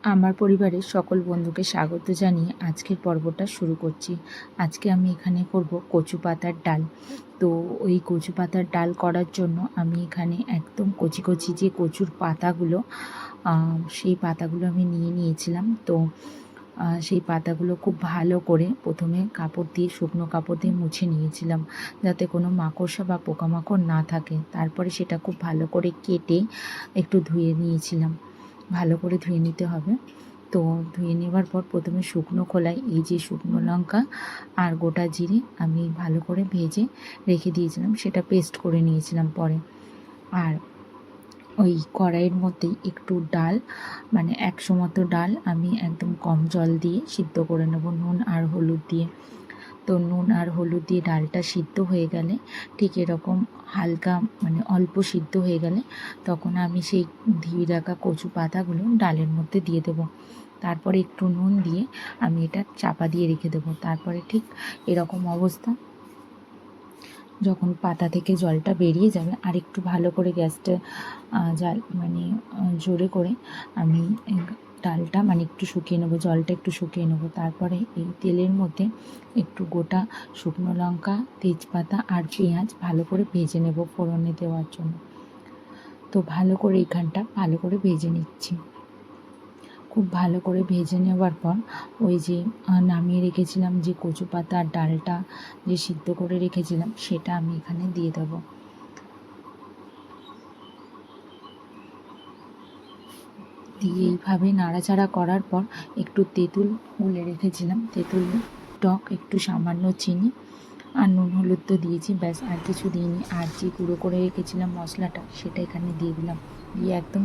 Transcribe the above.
আমার পরিবারের সকল বন্ধুকে স্বাগত জানিয়ে আজকের পর্বটা শুরু করছি। আজকে আমি এখানে করব কচু পাতার ডাল। তো ওই কচু পাতার ডাল করার জন্য আমি এখানে একদম কচি কচি যে কচুর পাতাগুলো, সেই পাতাগুলো আমি নিয়েছিলাম। তো সেই পাতাগুলো খুব ভালো করে প্রথমে কাপড় দিয়ে, শুকনো কাপড় দিয়ে মুছে নিয়েছিলাম, যাতে কোনো মাকড়সা বা পোকামাকড় না থাকে। তারপরে সেটা খুব ভালো করে কেটে একটু ধুয়ে নিয়েছিলাম। ভালো করে ধুয়ে নিতে হবে। তো ধুয়ে নেবার পর প্রথমে শুকনো খোলায় এই যে শুকনো লঙ্কা আর গোটা জিরে আমি ভালো করে ভেজে রেখে দিয়েছিলাম, সেটা পেস্ট করে নিয়েছিলাম পরে। আর ওই কড়াইয়ের মধ্যেই একটু ডাল, মানে 100 মতো ডাল আমি একদম কম জল দিয়ে সিদ্ধ করে নেব, নুন আর হলুদ দিয়ে। তো নুন আর হলুদ দিয়ে ডালটা সিদ্ধ হয়ে গেলে, ঠিক এরকম হালকা মানে অল্প সিদ্ধ হয়ে গেলে, তখন আমি সেই ধুয়ে রাখা কচু পাতাগুলো ডালের মধ্যে দিয়ে দেবো। তারপরে একটু নুন দিয়ে আমি এটা চাপা দিয়ে রেখে দেবো। তারপরে ঠিক এরকম অবস্থা, যখন পাতা থেকে জলটা বেরিয়ে যাবে, আর একটু ভালো করে গ্যাসটা জোরে করে আমি ডালটা একটু শুকিয়ে নেবো, জলটা একটু শুকিয়ে নেবো। তারপরে এই তেলের মধ্যে একটু গোটা শুকনো লঙ্কা, তেজপাতা আর পেঁয়াজ ভালো করে ভেজে নেব ফোড়নে দেওয়ার জন্য। তো ভালো করে এইখানটা ভালো করে ভেজে নিচ্ছি। খুব ভালো করে ভেজে নেওয়ার পর ওই যে নামিয়ে রেখেছিলাম যে কচু পাতা আর ডালটা যে সিদ্ধ করে রেখেছিলাম, সেটা আমি এখানে দিয়ে দেবো। দিয়ে এইভাবে নাড়াচাড়া করার পর একটু তেঁতুল গুলে রেখেছিলাম, তেঁতুল টক, একটু সামান্য চিনি আর নুন হলুদ তো দিয়েছি, ব্যাস আর কিছু দিইনি। আর যে গুঁড়ো করে রেখেছিলাম মশলাটা, সেটা এখানে দিয়ে দিলাম, দিয়ে একদম